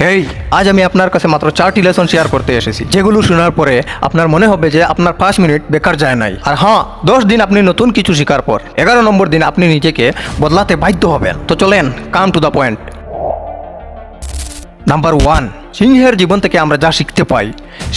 হেই, আজ আমি আপনার কাছে মাত্র 4টি লেসন শেয়ার করতে এসেছি, যেগুলো শোনার পরে আপনার মনে হবে যে আপনার 5 মিনিট বেকার যায় নাই। আর হ্যাঁ, 10 দিন আপনি নতুন কিছু শেখার পর 11 নম্বর দিন আপনি নিজেকে বদলাতে বাধ্য হবেন। তো চলেন, come to the point. Number 1, সিংহের জীবন থেকে আমরা যা শিখতে পাই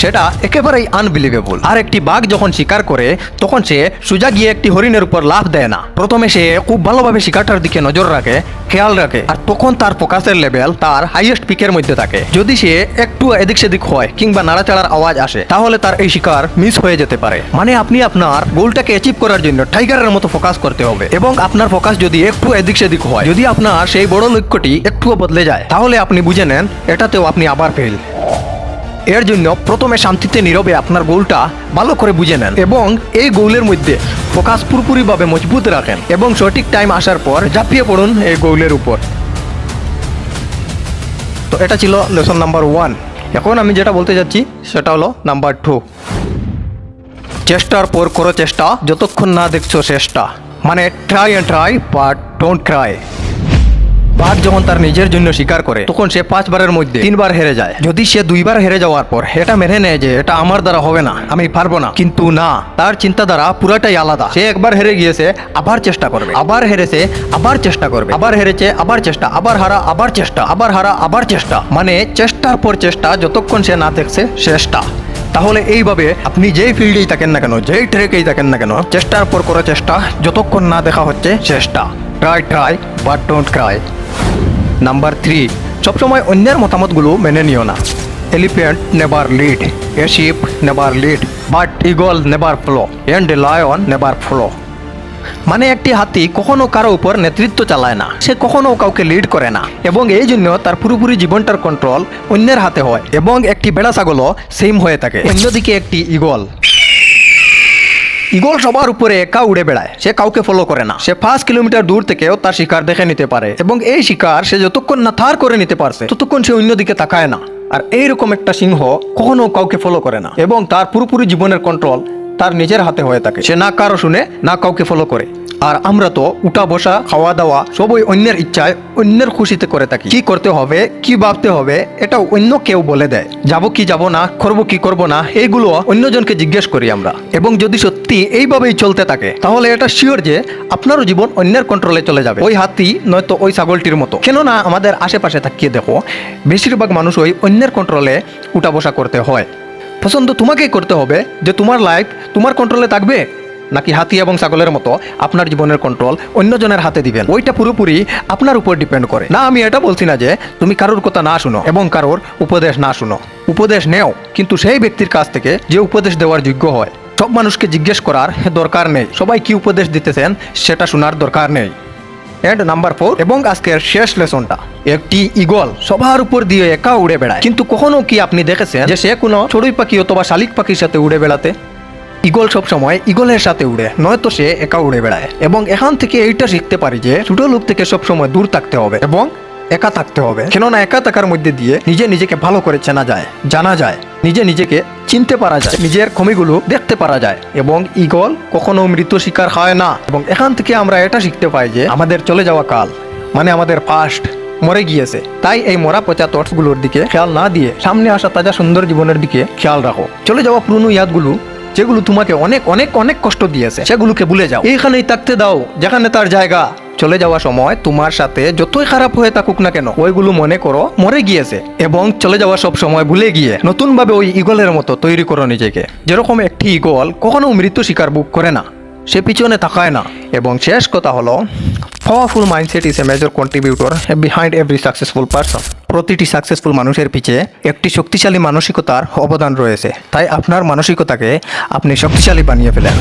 সেটা একেবারেই আনবিলিভেবল। আর একটি বাঘ যখন শিকার করে তখন সে সোজা গিয়ে একটি হরিণের উপর লাফ দেয় না। প্রথমে সে খুব ভালোভাবে শিকারটার দিকে নজর রাখে, খেয়াল রাখে, আর তখন তার ফোকাসের লেভেল তার হাইয়েস্ট পিকের মধ্যে থাকে। যদি সে একটু এদিক সেদিক হয় কিংবা নাড়াচাড়ার আওয়াজ আসে তাহলে তার এই শিকার মিস হয়ে যেতে পারে। মানে আপনি আপনার গোলটাকে অ্যাচিভ করার জন্য টাইগারের মতো ফোকাস করতে হবে, এবং আপনার ফোকাস যদি একটু এদিক সেদিক হয়, যদি আপনার সেই বড় লক্ষ্যটি একটুও বদলে যায়, তাহলে আপনি বুঝে নেন এটাতেও আপনি আবার ফেল। এর জন্য প্রথমে শান্তিতে নীরবে আপনার গোলটা ভালো করে বুঝে নেন এবং এই গোলের মধ্যে ফোকাস পুরোপুরিভাবে মজবুত রাখেন এবং সঠিক টাইম আসার পর ঝাঁপিয়ে পড়ুন এই গোলের উপর। তো এটা ছিল লেসন নাম্বার 1। এখন আমি যেটা বলতে যাচ্ছি সেটা হলো নাম্বার 2। চেষ্টার পর করো চেষ্টা, যতক্ষণ না দেখছো চেষ্টা। মানে try and try but don't Cry. বাঘ যখন তার নিজের জন্য শিকার করে তখন সে 5 বারের মধ্যে 3 বার হেরে যায়। যদি সে 2 বার হেরে যাওয়ার পর এটা মেনে নেয় যে এটা আমার দ্বারা হবে না, আমি পারবো না, কিন্তু না, তার চিন্তাধারা পুরাটাই আলাদা। সে একবার হেরে গিয়েছে, আবার চেষ্টা করবে, আবার হেরেছে, আবার চেষ্টা করবে, আবার হেরেছে, আবার চেষ্টা, আবার হারা, আবার চেষ্টা, আবার হারা, আবার চেষ্টা। মানে চেষ্টার পর চেষ্টা, যতক্ষণ সে না দেখছে চেষ্টা। তাহলে এইভাবে আপনি যেই ফিল্ডেই থাকেন না কেন, যেই ট্রেকেই থাকেন না কেন, চেষ্টার পর করো চেষ্টা, যতক্ষণ না দেখা হচ্ছে চেষ্টা। Try try but don't cry. Number 3, সবসময় অন্যের মতামতগুলো মেনে নিও না। Elephant never lead, a sheep never lead, but eagle never follow, and a lion never follow. মানে একটি হাতি কখনো কারো উপর নেতৃত্ব চালায় না, সে কখনো কাউকে লিড করে না, এবং এই জন্য তার পুরোপুরি জীবনটার কন্ট্রোল অন্যের হাতে হয়। এবং একটি বেড়া ছাগলও সেম হয়ে থাকে। অন্যদিকে একটি ইগল সবার উপরে একা উড়ে বেড়ায়, সে কাউকে ফলো করে না। সে 5 কিলোমিটার দূর থেকেও তার শিকার দেখে নিতে পারে, এবং এই শিকার সে যতক্ষণ না থার করে নিতে পারছে ততক্ষণ সে অন্যদিকে তাকায় না। আর এইরকম একটা সিংহ কখনো কাউকে ফলো করে না, এবং তার পুরোপুরি জীবনের কন্ট্রোল তার নিজের হাতে হয়ে থাকে। সে না কারো শুনে, না কাউকে ফলো করে। আর আমরা তো উঠা বসা, খাওয়া দাওয়া সবই অন্যের ইচ্ছায়, অন্যের খুশিতে করে থাকি। কি করতে হবে, কি ভাবতে হবে, এটা অন্য কেউ বলে দেয়। যাব কি যাব না, করব কি করব না, এইগুলো অন্যজনকে জিজ্ঞেস করি আমরা। এবং যদি সত্যি এইভাবেই চলতে থাকে তাহলে এটা শিওর যে আপনারও জীবন অন্যের কন্ট্রোলে চলে যাবে, ওই হাতি নয়তো ওই ছাগলটির মতো। কেননা আমাদের আশেপাশে তাকিয়ে দেখো, বেশিরভাগ মানুষ ওই অন্যের কন্ট্রোলে উঠা বসা করতে হয়। পছন্দ তোমাকেই করতে হবে যে তোমার লাইফ তোমার কন্ট্রোলে থাকবে, নাকি হাতি এবং ছাগলের মতো আপনার জীবনের কন্ট্রোল অন্যজনের হাতে দিবেন। ওইটা পুরোপুরি আপনার উপর ডিপেন্ড করে। না, আমি এটা বলছি না যে তুমি কারোর কথা না শুনো এবং কারোর উপদেশ না শুনো। উপদেশ নেও, কিন্তু সেই ব্যক্তির কাছ থেকে যে উপদেশ দেওয়ার যোগ্য হয়। সব মানুষকে জিজ্ঞেস করার দরকার নেই, সবাই কি উপদেশ দিতেছেন সেটা শোনার দরকার নেই। এন্ড নাম্বার 4 এবং আজকের শেষ লেসনটা। একটি ইগল সবার উপর দিয়ে একা উড়ে বেড়ায়, কিন্তু কখনো কি আপনি দেখেছেন যে সে কোনো চড়ুই পাখি অথবা শালিক পাখির সাথে উড়ে বেড়াতে? ইগল সবসময় ইগলের সাথে উড়ে, নয়তো সে একা উড়ে বেড়ায়। এবং এখান থেকে এইটা শিখতে পারি যে ছোট লোক থেকে সবসময় দূর থাকতে হবে এবং একা থাকতে হবে। কেননা একা থাকার মধ্যে দিয়ে নিজেকে ভালো করে চেনা যায়, জানা যায়, নিজেকে চিনতে পারা যায়, নিজের কমিগুলো দেখতে পারা যায়। এবং ইগল কখনো মৃত শিকার হয় না। এবং এখান থেকে আমরা এটা শিখতে পাই যে আমাদের চলে যাওয়া কাল, মানে আমাদের পাস্ট, মরে গিয়েছে। তাই এই মরা পচা থটসগুলোর দিকে খেয়াল না দিয়ে সামনে আসা তাজা সুন্দর জীবনের দিকে খেয়াল রাখো। চলে যাওয়া পুরনো ইয়াদগুলো, যেগুলো তোমাকে অনেক অনেক অনেক কষ্ট দিয়েছে, সেগুলোকে ভুলে যাও। এইখানেই থাকতে দাও যেখানে তার জায়গা। চলে যাওয়ার সময় তোমার সাথে যতই খারাপ হয়ে থাকুক না কেন, ওইগুলো মনে করো মরে গিয়েছে, এবং চলে যাওয়া সব সময় ভুলে গিয়ে নতুন ভাবে ওই ইগলের মতো তৈরি করো নিজেকে। যেরকম একটি ইগল কখনো মৃত্যু শিকার বুক করে না, সে পিছনে তাকায় না। এবং শেষ কথা হলো, powerful mindset is a major contributor behind every successful person. প্রতিটি সাকসেসফুল মানুষের পিছে একটি শক্তিশালী মানসিকতার অবদান রয়েছে। তাই আপনার মানসিকতাকে আপনি শক্তিশালী বানিয়ে ফেলেন।